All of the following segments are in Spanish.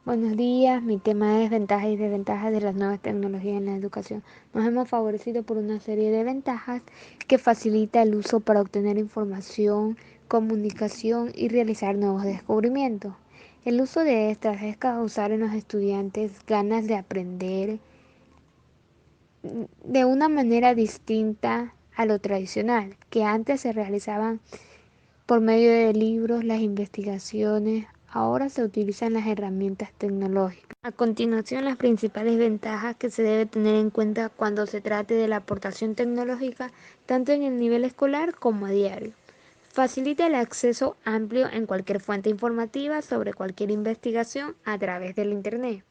Buenos días, mi tema es ventajas y desventajas de las nuevas tecnologías en la educación. Nos hemos favorecido por una serie de ventajas que facilita el uso para obtener información, comunicación y realizar nuevos descubrimientos. El uso de estas es causar en los estudiantes ganas de aprender de una manera distinta a lo tradicional, que antes se realizaban por medio de libros, las investigaciones, ahora se utilizan las herramientas tecnológicas. A continuación, las principales ventajas que se debe tener en cuenta cuando se trate de la aportación tecnológica, tanto en el nivel escolar como a diario. Facilita el acceso amplio en cualquier fuente informativa sobre cualquier investigación a través del Internet.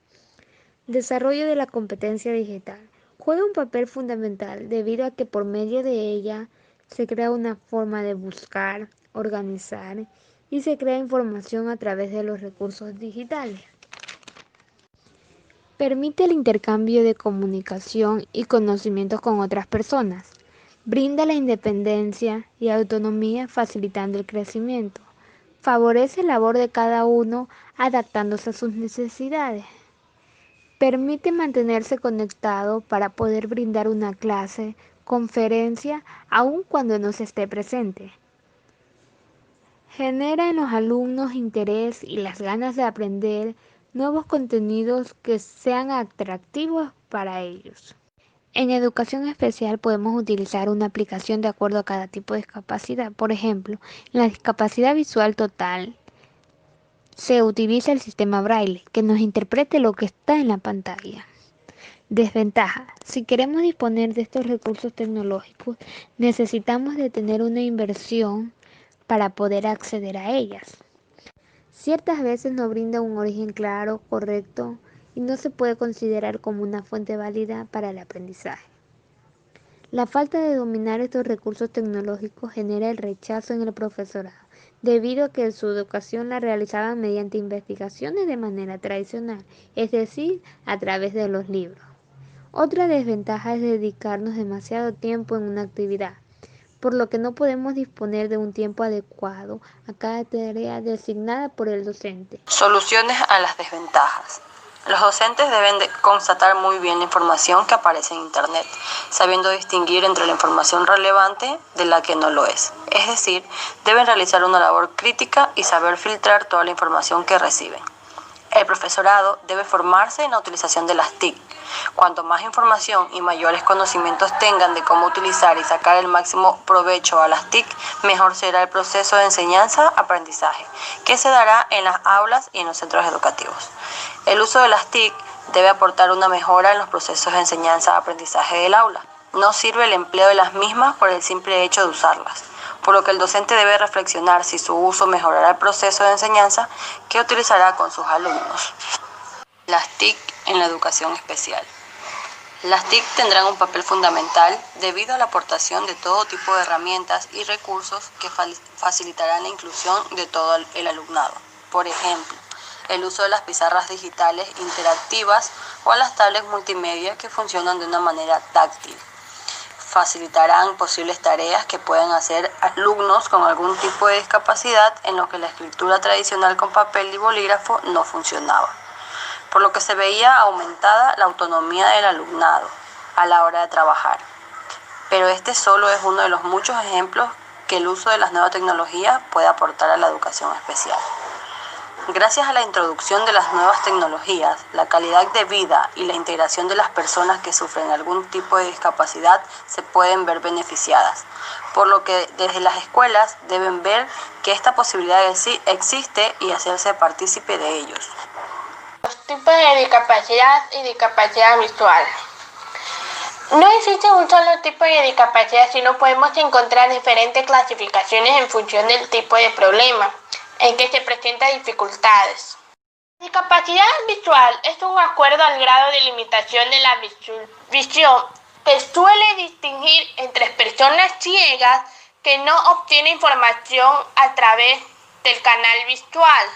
Desarrollo de la competencia digital. Juega un papel fundamental debido a que por medio de ella se crea una forma de buscar, organizar y se crea información a través de los recursos digitales. Permite el intercambio de comunicación y conocimientos con otras personas. Brinda la independencia y autonomía facilitando el crecimiento. Favorece la labor de cada uno adaptándose a sus necesidades. Permite mantenerse conectado para poder brindar una clase, conferencia, aun cuando no se esté presente. Genera en los alumnos interés y las ganas de aprender nuevos contenidos que sean atractivos para ellos. En educación especial podemos utilizar una aplicación de acuerdo a cada tipo de discapacidad. Por ejemplo, en la discapacidad visual total se utiliza el sistema Braille, que nos interprete lo que está en la pantalla. Desventaja. Si queremos disponer de estos recursos tecnológicos, necesitamos de tener una inversión para poder acceder a ellas. Ciertas veces no brinda un origen claro, correcto, y no se puede considerar como una fuente válida para el aprendizaje. La falta de dominar estos recursos tecnológicos genera el rechazo en el profesorado, debido a que su educación la realizaban mediante investigaciones de manera tradicional, es decir, a través de los libros. Otra desventaja es dedicarnos demasiado tiempo en una actividad, por lo que no podemos disponer de un tiempo adecuado a cada tarea designada por el docente. Soluciones a las desventajas. Los docentes deben de constatar muy bien la información que aparece en Internet, sabiendo distinguir entre la información relevante de la que no lo es. Es decir, deben realizar una labor crítica y saber filtrar toda la información que reciben. El profesorado debe formarse en la utilización de las TIC. Cuanto más información y mayores conocimientos tengan de cómo utilizar y sacar el máximo provecho a las TIC, mejor será el proceso de enseñanza-aprendizaje, que se dará en las aulas y en los centros educativos. El uso de las TIC debe aportar una mejora en los procesos de enseñanza-aprendizaje del aula. No sirve el empleo de las mismas por el simple hecho de usarlas, por lo que el docente debe reflexionar si su uso mejorará el proceso de enseñanza que utilizará con sus alumnos. Las TIC en la educación especial. Las TIC tendrán un papel fundamental debido a la aportación de todo tipo de herramientas y recursos que facilitarán la inclusión de todo el alumnado. Por ejemplo, el uso de las pizarras digitales interactivas o a las tablets multimedia que funcionan de una manera táctil. Facilitarán posibles tareas que puedan hacer alumnos con algún tipo de discapacidad en lo que la escritura tradicional con papel y bolígrafo no funcionaba, por lo que se veía aumentada la autonomía del alumnado a la hora de trabajar. Pero este solo es uno de los muchos ejemplos que el uso de las nuevas tecnologías puede aportar a la educación especial. Gracias a la introducción de las nuevas tecnologías, la calidad de vida y la integración de las personas que sufren algún tipo de discapacidad se pueden ver beneficiadas, por lo que desde las escuelas deben ver que esta posibilidad existe y hacerse partícipe de ellos. Los tipos de discapacidad y discapacidad visual. No existe un solo tipo de discapacidad, sino podemos encontrar diferentes clasificaciones en función del tipo de problema en que se presentan dificultades. La discapacidad visual es un acuerdo al grado de limitación de la visión que suele distinguir entre personas ciegas que no obtienen información a través del canal visual.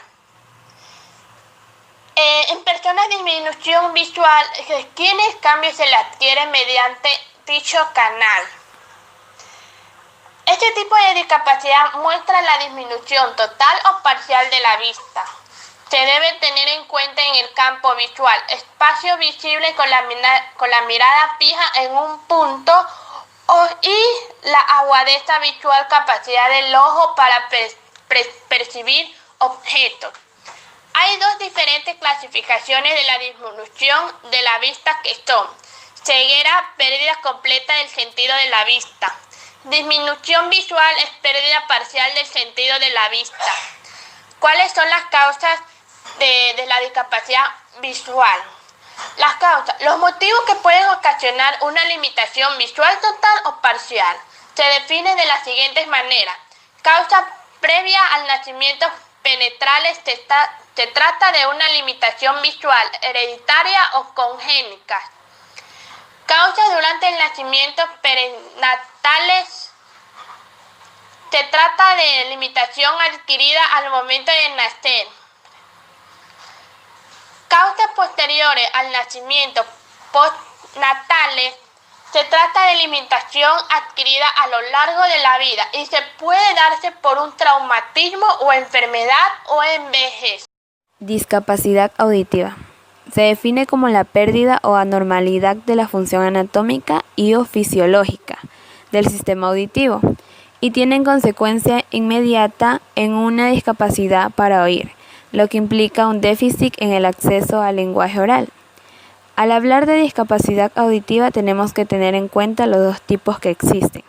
En personas de disminución visual, quienes cambios se le adquieren mediante dicho canal. Este tipo de discapacidad muestra la disminución total o parcial de la vista. se debe tener en cuenta en el campo visual, espacio visible con la mirada fija en un punto y la agudeza visual, capacidad del ojo para percibir objetos. Hay dos diferentes clasificaciones de la disminución de la vista que son ceguera, pérdida completa del sentido de la vista. Disminución visual es pérdida parcial del sentido de la vista. ¿Cuáles son las causas de la discapacidad visual? Las causas, los motivos que pueden ocasionar una limitación visual total o parcial, se define de las siguientes maneras. Causa previa al nacimiento penetrales, se trata de una limitación visual hereditaria o congénita. Causas durante el nacimiento perinatales, se trata de limitación adquirida al momento de nacer. Causas posteriores al nacimiento postnatales, se trata de limitación adquirida a lo largo de la vida y se puede darse por un traumatismo o enfermedad o envejez. Discapacidad auditiva. Se define como la pérdida o anormalidad de la función anatómica y o fisiológica del sistema auditivo y tiene en consecuencia inmediata en una discapacidad para oír, lo que implica un déficit en el acceso al lenguaje oral. Al hablar de discapacidad auditiva tenemos que tener en cuenta los dos tipos que existen.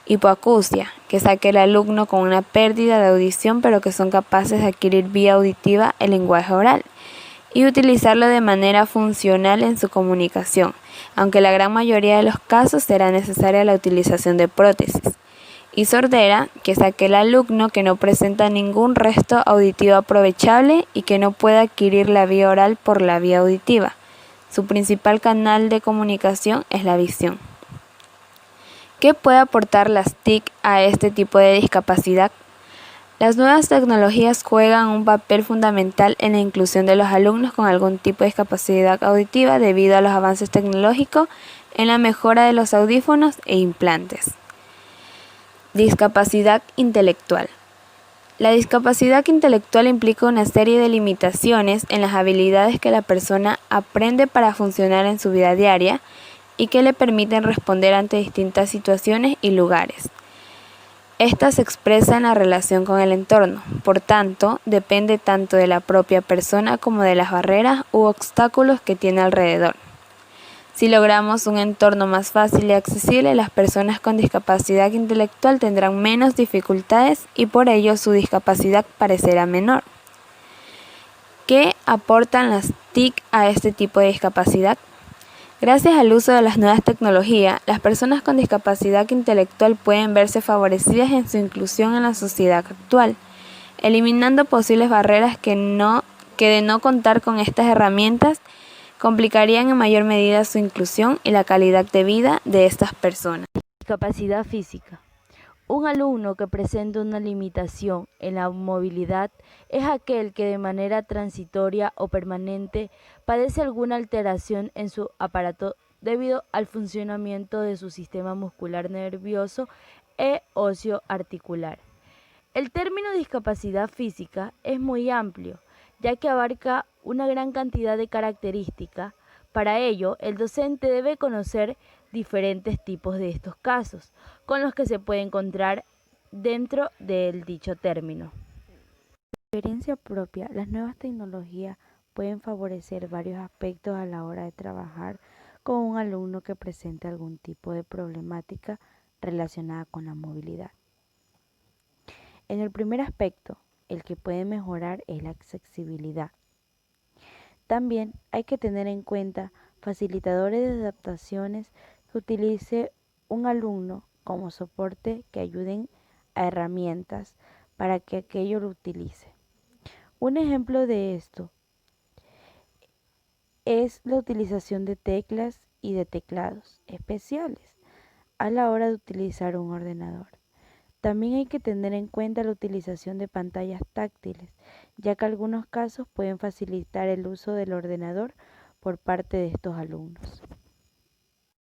Hipoacusia, que es aquel alumno con una pérdida de audición pero que son capaces de adquirir vía auditiva el lenguaje oral y utilizarlo de manera funcional en su comunicación, aunque en la gran mayoría de los casos será necesaria la utilización de prótesis. Y sordera, que es aquel alumno que no presenta ningún resto auditivo aprovechable y que no puede adquirir la vía oral por la vía auditiva. Su principal canal de comunicación es la visión. ¿Qué puede aportar las TIC a este tipo de discapacidad? Las nuevas tecnologías juegan un papel fundamental en la inclusión de los alumnos con algún tipo de discapacidad auditiva debido a los avances tecnológicos en la mejora de los audífonos e implantes. Discapacidad intelectual. La discapacidad intelectual implica una serie de limitaciones en las habilidades que la persona aprende para funcionar en su vida diaria y que le permiten responder ante distintas situaciones y lugares. Esta se expresa en la relación con el entorno, por tanto, depende tanto de la propia persona como de las barreras u obstáculos que tiene alrededor. Si logramos un entorno más fácil y accesible, las personas con discapacidad intelectual tendrán menos dificultades y por ello su discapacidad parecerá menor. ¿Qué aportan las TIC a este tipo de discapacidad? Gracias al uso de las nuevas tecnologías, las personas con discapacidad intelectual pueden verse favorecidas en su inclusión en la sociedad actual, eliminando posibles barreras que de no contar con estas herramientas complicarían en mayor medida su inclusión y la calidad de vida de estas personas. Discapacidad física. Un alumno que presenta una limitación en la movilidad es aquel que de manera transitoria o permanente padece alguna alteración en su aparato debido al funcionamiento de su sistema muscular nervioso e óseo articular. El término discapacidad física es muy amplio, ya que abarca una gran cantidad de características. Para ello, el docente debe conocer diferentes tipos de estos casos, con los que se puede encontrar dentro del dicho término. Por experiencia propia, las nuevas tecnologías pueden favorecer varios aspectos a la hora de trabajar con un alumno que presente algún tipo de problemática relacionada con la movilidad. En el primer aspecto, el que puede mejorar es la accesibilidad. También hay que tener en cuenta facilitadores de adaptaciones que utilice un alumno como soporte que ayuden a herramientas para que aquello lo utilice. Un ejemplo de esto es la utilización de teclas y de teclados especiales a la hora de utilizar un ordenador. También hay que tener en cuenta la utilización de pantallas táctiles, ya que algunos casos pueden facilitar el uso del ordenador por parte de estos alumnos.